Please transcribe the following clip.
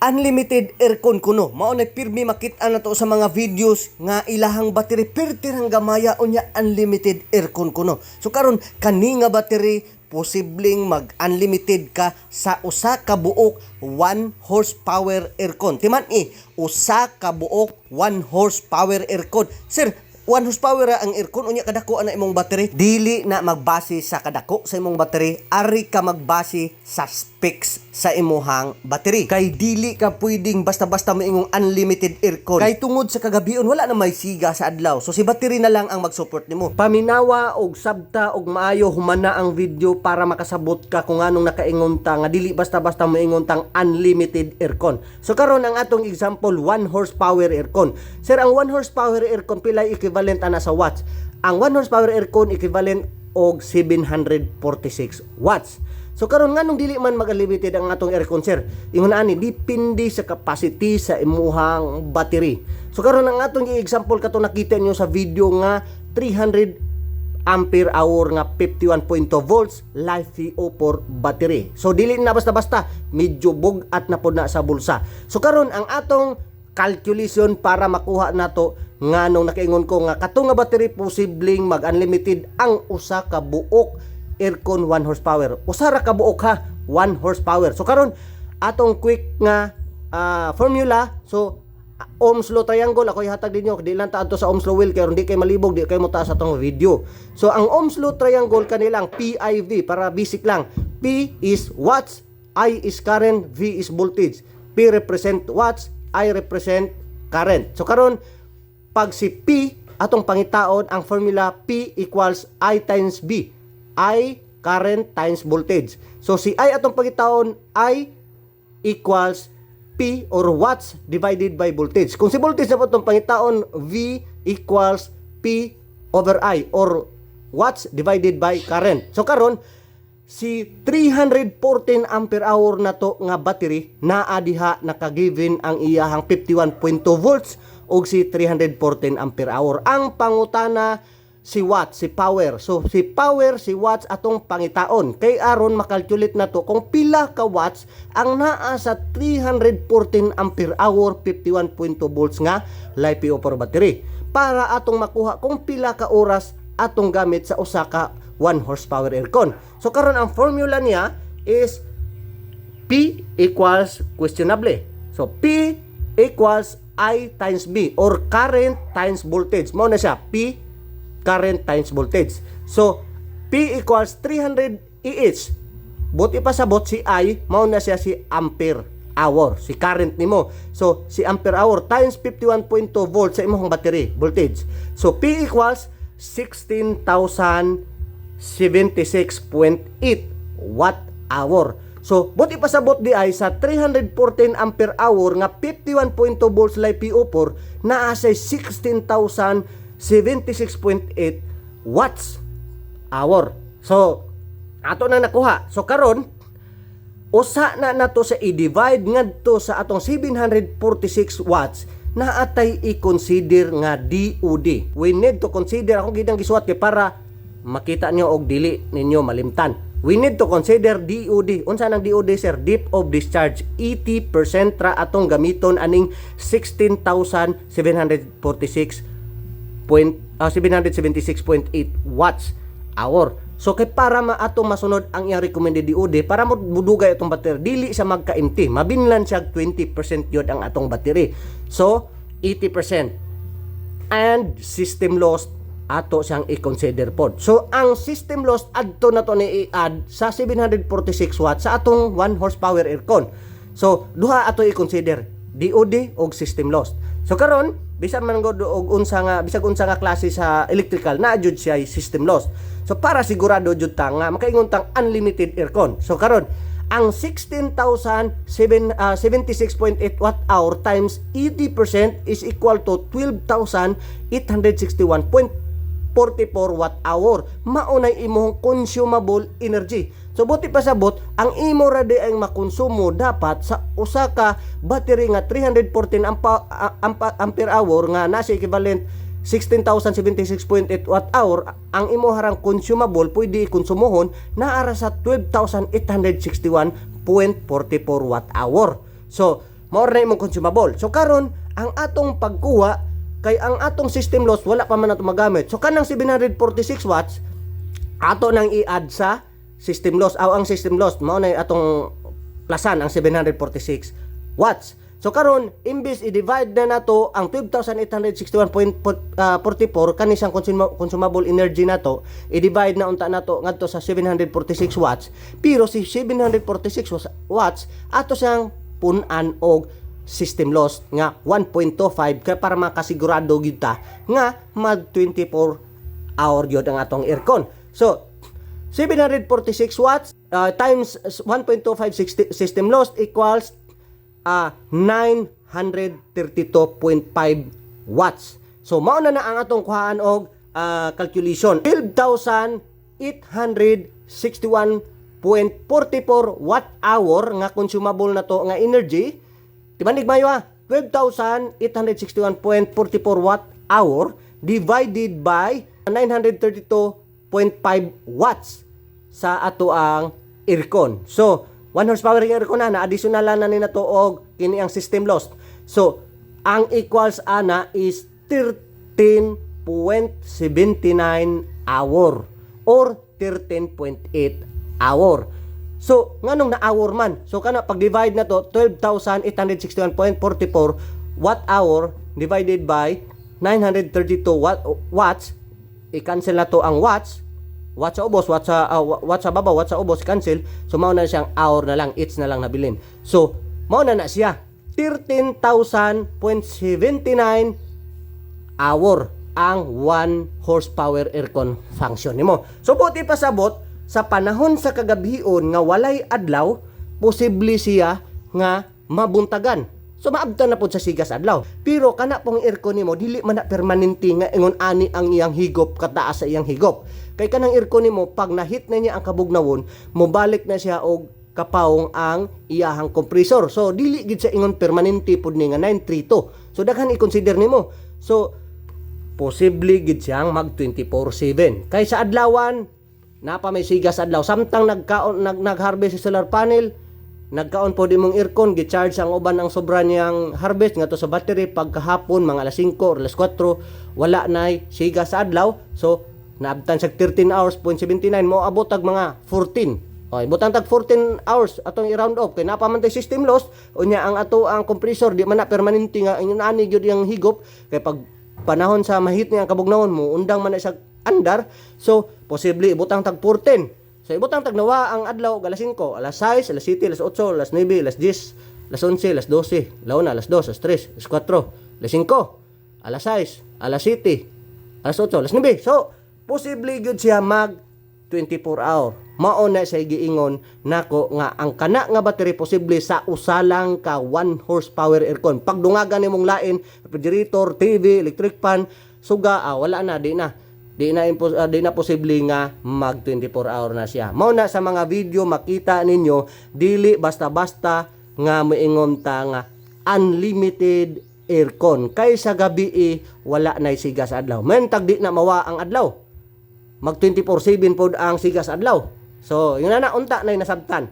Unlimited aircon kuno. Mao na pirmi makita na to sa mga videos nga ilahang battery pertirang gamaya unya unlimited aircon kuno. So karon kani nga battery posibleng mag-unlimited ka sa usa ka buok 1 horsepower aircon. Timan usa ka buok 1 horsepower aircon. Sir, 1 horsepower ang aircon unya kadako ana imong battery. Dili na magbase sa kadako sa imong battery, ari ka magbase sa specs sa imong battery. Kay dili ka pwedeng basta-basta moingong unlimited aircon. Kay tungod sa kagabion wala na may siga sa adlaw. So si battery na lang ang mag-support nimo. Paminawa og sabta og maayo humana ang video para makasabot ka kung anong nakaingon ta nga dili basta-basta moingon tang unlimited aircon. So karon ang atong example 1 horsepower aircon. Sir, ang 1 horsepower aircon pila equivalent ana sa watts? Ang 1 horsepower aircon equivalent og 746 watts. So karon nganong dili man mag-unlimited ang atong aircon, sir? Ingon ani depende sa capacity sa imuhang battery. So karon ang atong i-example kato nakita niyo sa video nga 300 ampere hour nga 51.2 volts LiFePO4 battery. So dili na basta-basta, medyo bugat na pod na sa bulsa. So karon ang atong calculation para makuha nato nganong nakaingon ko nga kato nga battery posibleng mag-unlimited ang usa ka buok aircon 1 horsepower. Usa ra ka buok ha, 1 horsepower. So karon atong quick nga formula. So Ohm's law triangle ako ihatag dinyo, di lang ta adto sa Ohm's law wheel kay hindi kay malibog, di kay mo taas atong video. So ang Ohm's law triangle kanilang PIV para basic lang. P is watts, I is current, V is voltage. P represent watts, I represent current. So karon pag si P atong pangitaon, ang formula P equals I times B. I current times voltage. So si I atong pangitaon, I equals P or watts divided by voltage. Kung si voltage na po itong pangitaon, V equals P over I or watts divided by current. So karon si 314 ampere hour na to nga battery naa diha nakagiven ang iyahang 51.2 volts og si 314 ampere hour. Ang pangutana si watts, si power. So si power, si watts atong pangitaon. Kay aron makalculate na to kung pila ka watts ang naa sa 314 ampere hour 51.2 volts nga LiFePO4 battery para atong makuha kung pila ka oras atong gamit sa usa ka 1 horsepower aircon. So karon ang formula niya is P equals questionable. So P equals I times B or current times voltage. Mao na siya P current times voltage. So P equals 300 EH. Buti pa sa bot si I, mao na siya si ampere hour, si current nimo. So si ampere hour times 51.2 volts sa imong battery voltage. So P equals 16,076.8 watt hour. So buti pa sa bot di ay sa 314 ampere hour nga 51.2 volts LiFePO4 naa sa 16,076.8 watts hour. So ato na nakuha. So karon usa na nato sa i-divide ngadto sa atong 746 watts na atay i-consider nga DOD. We need to consider, akong gidang gisuwat kay para makita nyo og dili ninyo malimtan. We need to consider DOD. Unsa nang DOD, sir? Depth of discharge. 80% ra atong gamiton aning 776.8 watts hour. So kay para atong masunod ang iyang recommended DOD para mo budugay itong battery dili siya magka-empty, mabinlan siya 20% yun ang atong battery. So 80% and system loss ato siyang i-consider pod. So ang system loss adto na to ni i-add sa 746 watts sa atong 1 horsepower aircon. So duha ato i-consider, DOD og system loss. So karon bisan man gud og bisag unsa nga klase sa electrical na jud siya system loss. So para sigurado jud ta nga makaingon tang unlimited aircon. So karon ang 16,076.8 watt hour times 80% is equal to 12,861.44 watt hour. Maunay imong consumable energy. So buti pa sabot ang imo ra di ang makonsumo dapat sa usa ka battery nga 314 ampere hour nga nasa equivalent 16,076.8 watt hour. Ang imo harang consumable pwede konsumohon na ara sa 12,861.44 watt hour. So mao na imong consumable. So karon ang atong pagkuha kay ang atong system loss wala pa man nato magamit. So kanang 746 watts ato nang i-add sa system loss. Ang system loss mao na atong plasan ang 746 watts. So karon imbis i-divide na nato ang 12,861.44 kani siyang consumable energy nato, i-divide na unta nato ngadto sa 746 watts. Pero si 746 watts ato siyang pun-an og system loss nga 1.25 kay para makasigurado gyud ta nga mag 24 hour gyud ang atong aircon. So 746 watts times 1.25 system loss equals 932.5 watts. So mao na ang atong kuhaan og calculation. 12,861.44 watt hour nga consumable na to nga energy. Timanig mayo 12,861.44 watt hour divided by 932.5 watts sa ato ang aircon. So 1 horsepower yung aircon na additional na ni nato og kini ang system loss. So ang equals ana is 13.79 hour or 13.8 hour. So nganong na hour man? So kana pag divide na to 12,861.44 watt hour divided by 932 watts, i-cancel na to ang watts. Watts sa ubos, watts sa babaw, watts sa ubos, cancel. So, mao na siyang hour na lang, each na lang nabilin. So, mao na siya. 13,000.79 hour ang 1 horsepower aircon function nimo. So, buti pasabot, sa panahon sa kagabion nga walay adlaw, posible siya nga mabuntagan. So, maabtan na po sa sigas adlaw. Pero, kana pong aircon nimo, dili man na permanente nga ingon ani ang iyang higop, kataas sa iyang higop. Kay kanang aircon nimo pag nahit na niya ang kabugnawon, mobalik na siya og kapawong ang iyahang kompresor. So dili gid sa ingon permanente pud ni nga 932. So daghan i-consider nimo. So posible gid siyang mag 24/7. Kay sa adlawan napa may sigas adlaw samtang nag-harvest sa solar panel, nagkaon po di mong aircon, gi-charge ang uban ang sobra niyang harvest ngadto sa battery pagkahapon mga alas 5 or alas 4 wala nay sigas sa adlaw. So naabtan sa 13 hours, 0.79 mo abot tag mga 14. Okay, butang tag 14 hours atong i-round off kay napamantay system loss unya ang ato ang compressor di man na permanente nga ingon ani gyud yang higop kay pag panahon sa mahit niya ang kabugnawon mo undang man na sa andar. So posible ibutang tag 14. So ibutang tag nawa ang adlaw alas 5, alas 6, alas 7, alas 8, alas 9, alas 10, alas 11, alas 12, launa alas 2, alas 3, alas 4, alas 5, alas 6, alas 7, alas 8, alas 9. So posible gyud siya mag 24 hour. Mao na sa giingon nako nga ang kana nga battery posible sa usalang ka 1 horsepower aircon. Pag dungagan nimong lain, refrigerator, TV, electric fan, suga wala na di na posible nga mag 24 hour na siya. Mao na sa mga video makita ninyo dili basta-basta nga moingon ta nga unlimited aircon. Kay sa gabi wala na sigas adlaw. Men tag di na mawa ang adlaw. Mag 24/7 pod ang sigas adlaw. So, yun na unta na nasabtan.